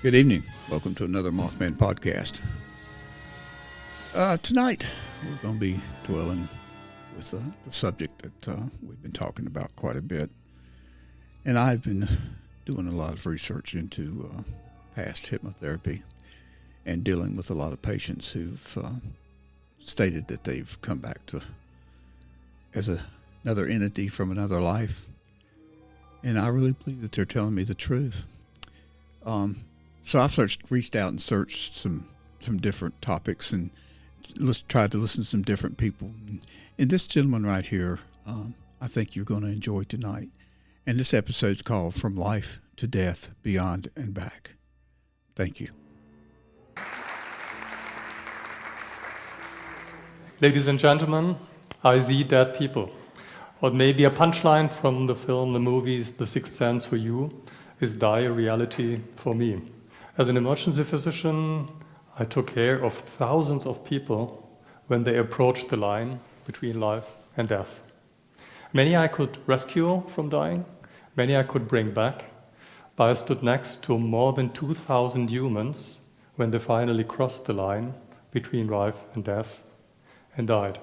Good evening. Welcome to another Mothman podcast. Tonight, we're going to be dwelling with the subject that we've been talking about quite a bit. And I've been doing a lot of research into past hypnotherapy and dealing with a lot of patients who've stated that they've come back to as another entity from another life. And I really believe that they're telling me the truth. So I've reached out and searched some different topics and tried to listen to some different people. And this gentleman right here, I think you're going to enjoy tonight. And this episode's called From Life to Death, Beyond and Back. Thank you. Ladies and gentlemen, I see dead people. Or maybe a punchline from the film, the movies, The Sixth Sense for you is dire reality for me. As an emergency physician, I took care of thousands of people when they approached the line between life and death. Many I could rescue from dying, many I could bring back, but I stood next to more than 2,000 humans when they finally crossed the line between life and death and died.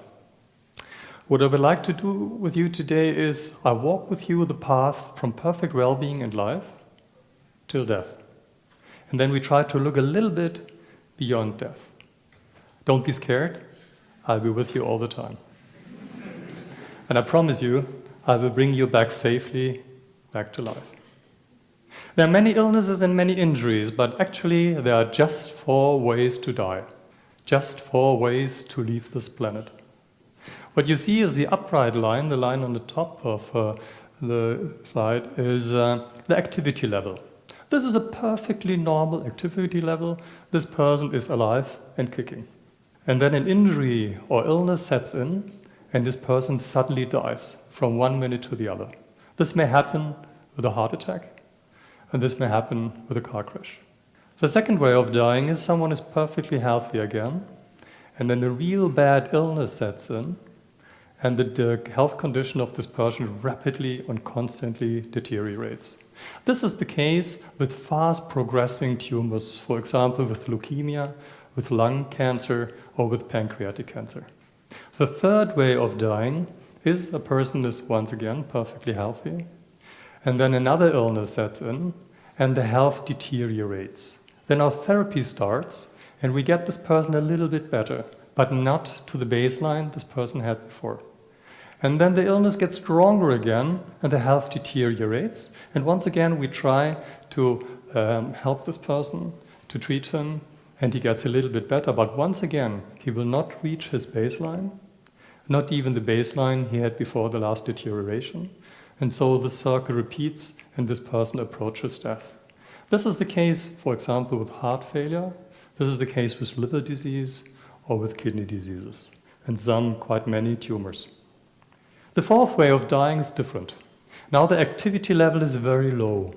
What I would like to do with you today is I walk with you the path from perfect well-being and life till death. And then we try to look a little bit beyond death. Don't be scared. I'll be with you all the time. And I promise you, I will bring you back safely back to life. There are many illnesses and many injuries, but actually there are just 4 ways to die. Just 4 ways to leave this planet. What you see is the upright line, the line on the top of the slide, is the activity level. This is a perfectly normal activity level. This person is alive and kicking. And then an injury or illness sets in, and this person suddenly dies from one minute to the other. This may happen with a heart attack, and this may happen with a car crash. The second way of dying is someone is perfectly healthy again, and then a real bad illness sets in, and the health condition of this person rapidly and constantly deteriorates. This is the case with fast progressing tumors, for example with leukemia, with lung cancer, or with pancreatic cancer. The third way of dying is a person is once again perfectly healthy, and then another illness sets in, and the health deteriorates. Then our therapy starts, and we get this person a little bit better, but not to the baseline this person had before. And then the illness gets stronger again, and the health deteriorates. And once again, we try to help this person, to treat him, and he gets a little bit better. But once again, he will not reach his baseline, not even the baseline he had before the last deterioration. And so the circle repeats, and this person approaches death. This is the case, for example, with heart failure. This is the case with liver disease or with kidney diseases, and quite many tumors. The fourth way of dying is different. Now the activity level is very low.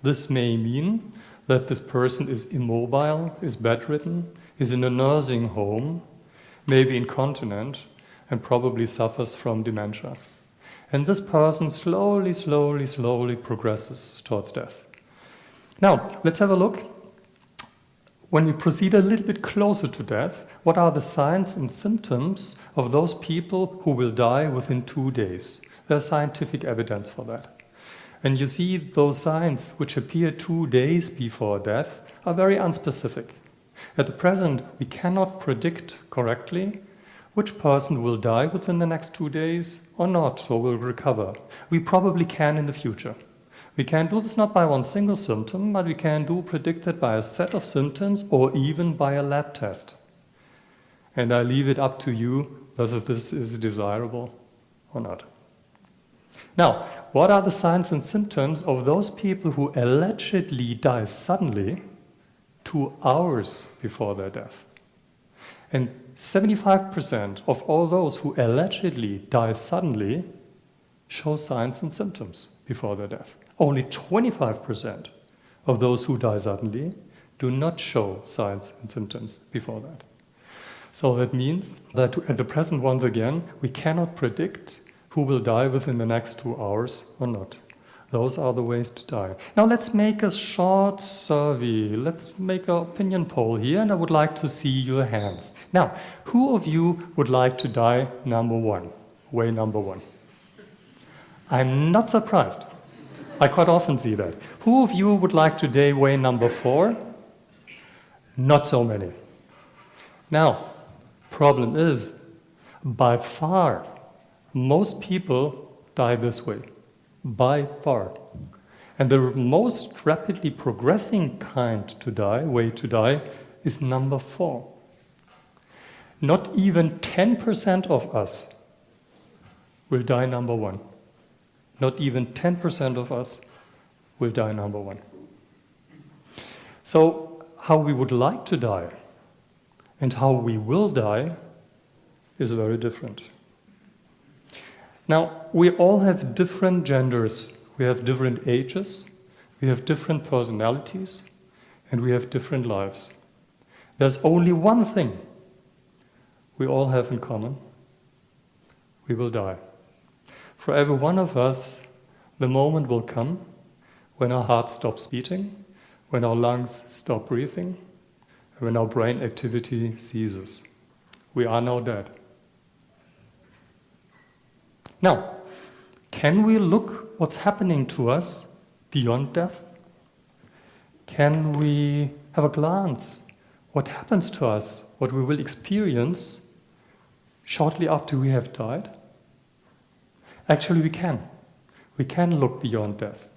This may mean that this person is immobile, is bedridden, is in a nursing home, maybe incontinent, and probably suffers from dementia. And this person slowly progresses towards death. Now, let's have a look. When we proceed a little bit closer to death, what are the signs and symptoms of those people who will die within 2 days? There's scientific evidence for that. And you see those signs which appear 2 days before death are very unspecific. At the present, we cannot predict correctly which person will die within the next 2 days or not, or will recover. We probably can in the future. We can do this not by one single symptom, but we can predict it by a set of symptoms or even by a lab test. And I leave it up to you whether this is desirable or not. Now, what are the signs and symptoms of those people who allegedly die suddenly 2 hours before their death? And 75% of all those who allegedly die suddenly show signs and symptoms before their death. Only 25% of those who die suddenly do not show signs and symptoms before that. So that means that at the present, once again, we cannot predict who will die within the next 2 hours or not. Those are the ways to die. Now let's make a short survey. Let's make an opinion poll here, and I would like to see your hands. Now, who of you would like to die number one? Way number one. I'm not surprised. I quite often see that. Who of you would like to die way number 4? Not so many. Now, problem is, by far, most people die this way. By far. And the most rapidly progressing way to die, is number 4. Not even 10% of us will die number 1. Not even 10% of us will die number 1. So, how we would like to die and how we will die is very different. Now, we all have different genders, we have different ages, we have different personalities, and we have different lives. There's only one thing we all have in common. We will die. For every one of us, the moment will come when our heart stops beating, when our lungs stop breathing, and when our brain activity ceases. We are now dead. Now, can we look what's happening to us beyond death? Can we have a glance what happens to us, what we will experience shortly after we have died? Actually, we can. We can look beyond death.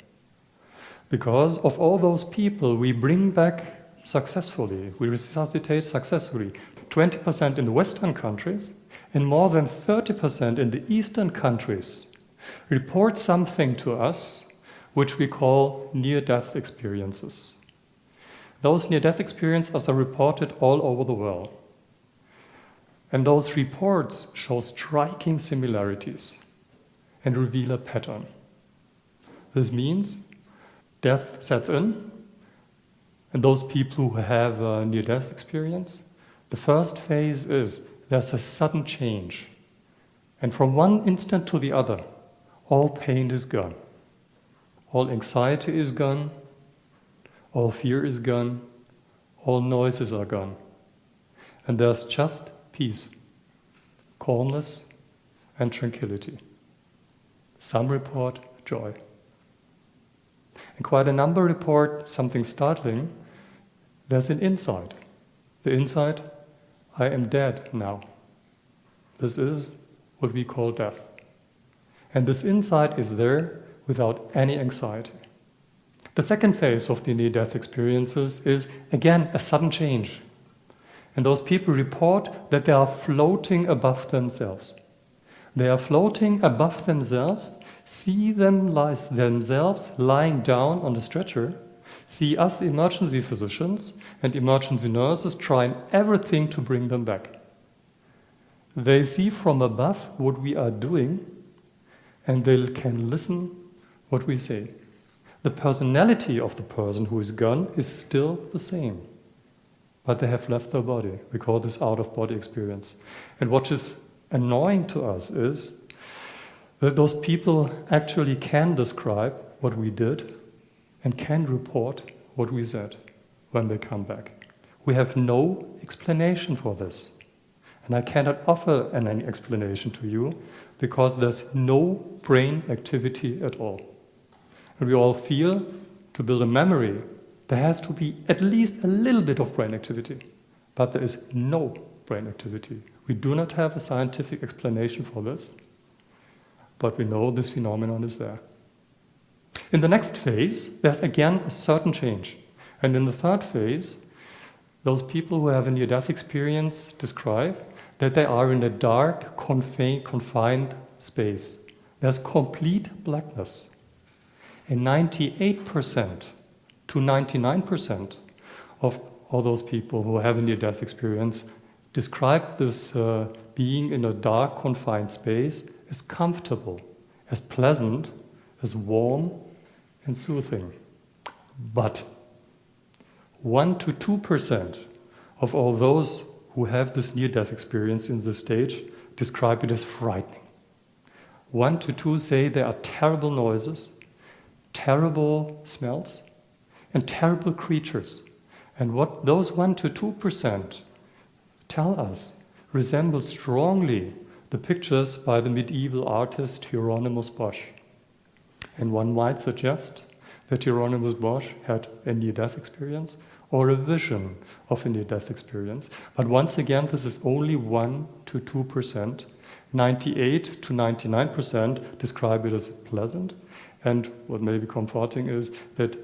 Because of all those people we bring back successfully, we resuscitate successfully, 20% in the Western countries, and more than 30% in the Eastern countries report something to us which we call near-death experiences. Those near-death experiences are reported all over the world. And those reports show striking similarities and reveal a pattern. This means death sets in, and those people who have a near-death experience, the first phase is there's a sudden change. And from one instant to the other, all pain is gone. All anxiety is gone. All fear is gone. All noises are gone. And there's just peace, calmness, and tranquility. Some report joy. And quite a number report something startling. There's an insight. The insight, I am dead now. This is what we call death. And this insight is there without any anxiety. The second phase of the near-death experiences is, again, a sudden change. And those people report that they are floating above themselves. They are floating above themselves, see themselves lying down on the stretcher, see us emergency physicians and emergency nurses trying everything to bring them back. They see from above what we are doing, and they can listen what we say. The personality of the person who is gone is still the same, but they have left their body. We call this out-of-body experience. And what is annoying to us is that those people actually can describe what we did and can report what we said when they come back. We have no explanation for this. And I cannot offer any explanation to you because there's no brain activity at all. And we all feel to build a memory, there has to be at least a little bit of brain activity. But there is no brain activity. We do not have a scientific explanation for this, but we know this phenomenon is there. In the next phase, there's again a certain change. And in the third phase, those people who have a near-death experience describe that they are in a dark, confined space. There's complete blackness. And 98% to 99% of all those people who have a near-death experience describe this being in a dark, confined space as comfortable, as pleasant, as warm and soothing. But 1 to 2% of all those who have this near-death experience in this stage describe it as frightening. 1 to 2 say there are terrible noises, terrible smells, and terrible creatures. And what those 1 to 2% tell us resembles strongly the pictures by the medieval artist Hieronymus Bosch. And one might suggest that Hieronymus Bosch had a near-death experience or a vision of a near-death experience. But once again, this is only 1 to 2%. 98 to 99% describe it as pleasant. And what may be comforting is that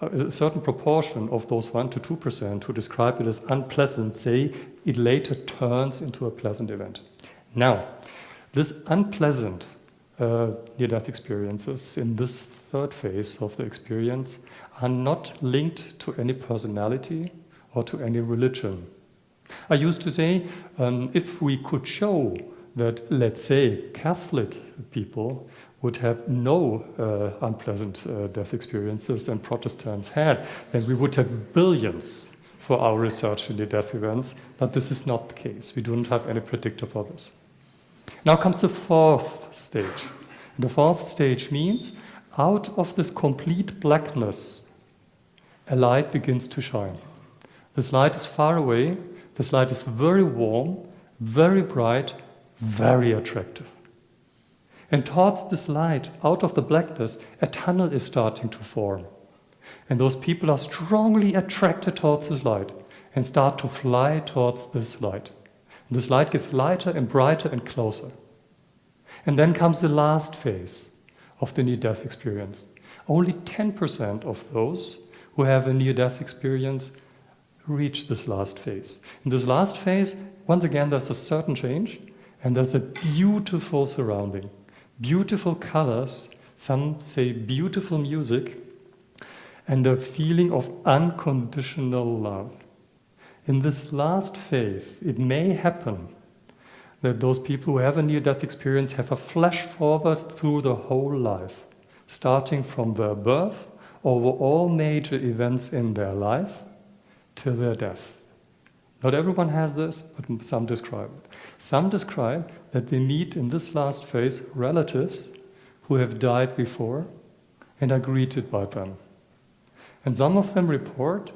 a certain proportion of those 1 to 2% who describe it as unpleasant say it later turns into a pleasant event. Now, this unpleasant near-death experiences in this third phase of the experience are not linked to any personality or to any religion. I used to say, if we could show that, let's say, Catholic people would have no unpleasant death experiences and Protestants had, then we would have billions for our research in near-death events, but this is not the case. We don't have any predictor for this. Now comes the fourth stage. And the fourth stage means out of this complete blackness, a light begins to shine. This light is far away. This light is very warm, very bright, very attractive. And towards this light, out of the blackness, a tunnel is starting to form. And those people are strongly attracted towards this light and start to fly towards this light. And this light gets lighter and brighter and closer. And then comes the last phase of the near-death experience. Only 10% of those who have a near-death experience reach this last phase. In this last phase, once again, there's a certain change, and there's a beautiful surrounding, beautiful colors, some say beautiful music, and a feeling of unconditional love. In this last phase, it may happen that those people who have a near-death experience have a flash forward through the whole life, starting from their birth over all major events in their life to their death. Not everyone has this, but some describe it. Some describe that they meet in this last phase relatives who have died before and are greeted by them. And some of them report,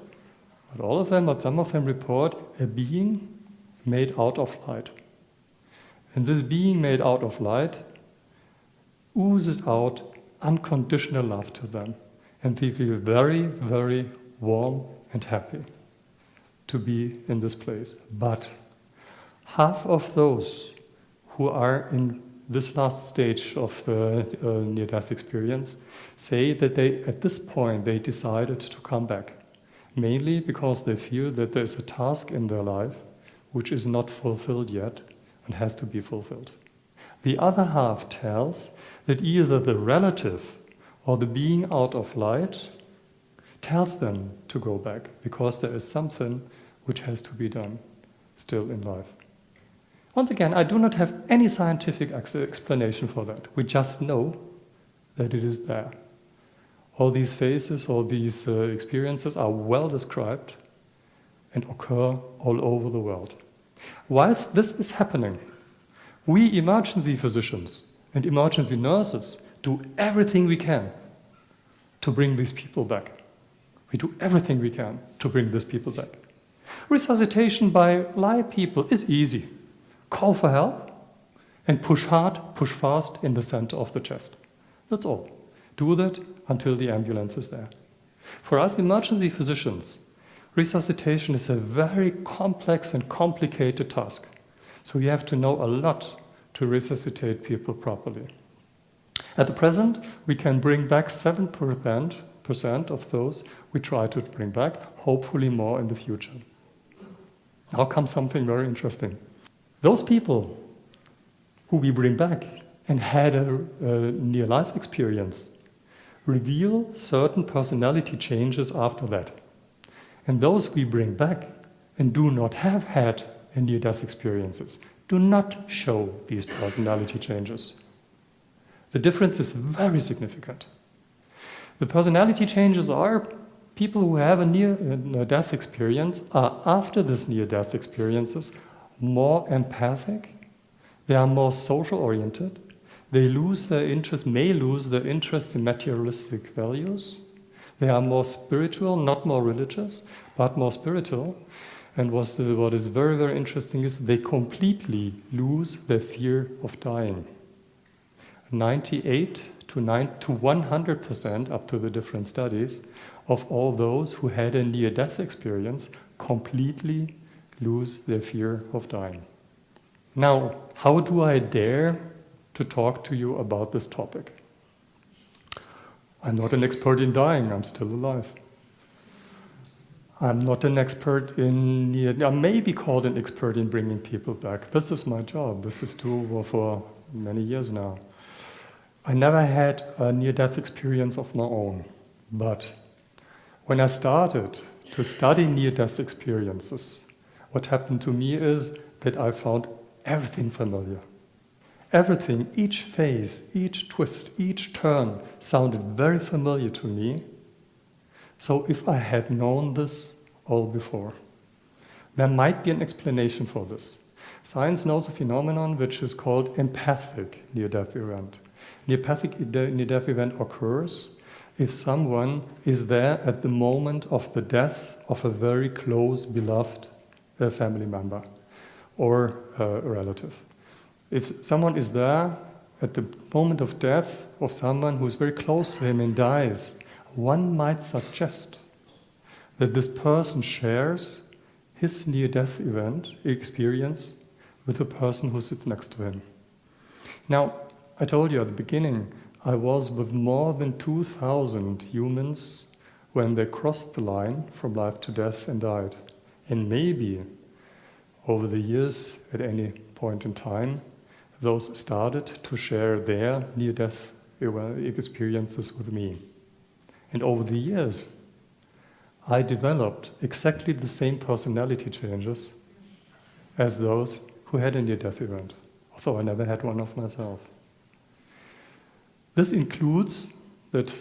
not all of them, but some of them report a being made out of light. And this being made out of light oozes out unconditional love to them. And they feel very, very warm and happy to be in this place. But half of those who are in this last stage of the near-death experience say that they, at this point, they decided to come back, mainly because they feel that there is a task in their life which is not fulfilled yet and has to be fulfilled. The other half tells that either the relative or the being out of light tells them to go back because there is something which has to be done still in life. Once again, I do not have any scientific explanation for that. We just know that it is there. All these phases, all these experiences are well described and occur all over the world. Whilst this is happening, we emergency physicians and emergency nurses do everything we can to bring these people back. We do everything we can to bring these people back. Resuscitation by live people is easy. Call for help and push hard, push fast in the center of the chest. That's all. Do that until the ambulance is there. For us emergency physicians, resuscitation is a very complex and complicated task. So you have to know a lot to resuscitate people properly. At the present, we can bring back 7% of those we try to bring back, hopefully more in the future. Now comes something very interesting. Those people who we bring back and had a near-life experience reveal certain personality changes after that. And those we bring back and do not have had near-death experiences do not show these personality changes. The difference is very significant. The personality changes are people who have a near-death experience are, after this near-death experiences, more empathic, they are more social-oriented, they may lose their interest in materialistic values. They are more spiritual, not more religious, but more spiritual. And what is very, very interesting is they completely lose their fear of dying. 98 to 100%, up to the different studies, of all those who had a near-death experience completely lose their fear of dying. Now, how do I dare to talk to you about this topic? I'm not an expert in dying, I'm still alive. I'm not an expert I may be called an expert in bringing people back. This is my job. This is true for many years now. I never had a near-death experience of my own, but when I started to study near-death experiences, what happened to me is that I found everything familiar. Everything, each phase, each twist, each turn sounded very familiar to me. So if I had known this all before, there might be an explanation for this. Science knows a phenomenon which is called empathic near-death event. Near-death event occurs if someone is there at the moment of the death of a very close, beloved family member or a relative. If someone is there at the moment of death of someone who is very close to him and dies, one might suggest that this person shares his near-death event experience with the person who sits next to him. Now, I told you at the beginning, I was with more than 2,000 humans when they crossed the line from life to death and died. And maybe over the years, at any point in time, those started to share their near-death experiences with me. And over the years, I developed exactly the same personality changes as those who had a near-death event, although I never had one of myself. This includes that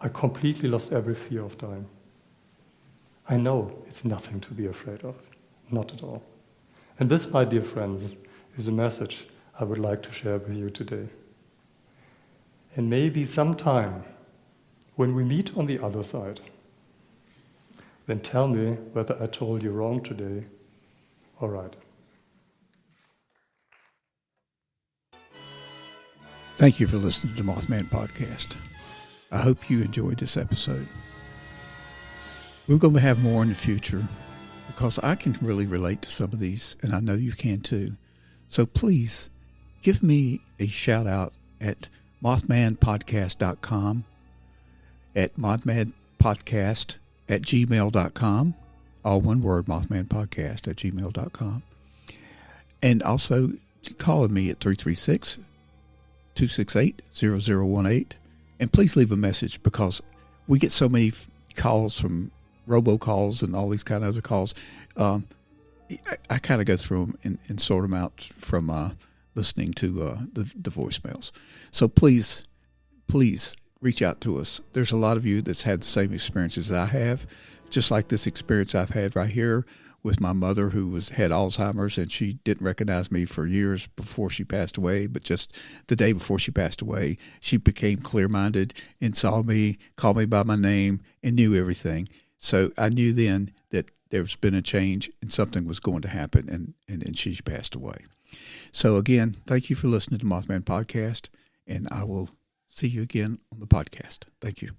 I completely lost every fear of dying. I know it's nothing to be afraid of, not at all. And this, my dear friends, is a message I would like to share with you today. And maybe sometime, when we meet on the other side, then tell me whether I told you wrong today or right. Thank you for listening to Mothman Podcast. I hope you enjoyed this episode. We're going to have more in the future because I can really relate to some of these, and I know you can too. So please give me a shout out at mothmanpodcast.com, at mothmanpodcast@gmail.com, all one word, mothmanpodcast@gmail.com. And also calling me at 336-268-0018. And please leave a message because we get so many calls from robocalls and all these kind of other calls. I kind of go through them and sort them out from listening to the voicemails. So please reach out to us. There's a lot of you that's had the same experiences that I have, just like this experience I've had right here with my mother who had Alzheimer's, and she didn't recognize me for years before she passed away, but just the day before she passed away, she became clear-minded and saw me, called me by my name, and knew everything. So I knew then that there's been a change and something was going to happen, and she passed away. So again, thank you for listening to Mothman Podcast, and I will see you again on the podcast. Thank you.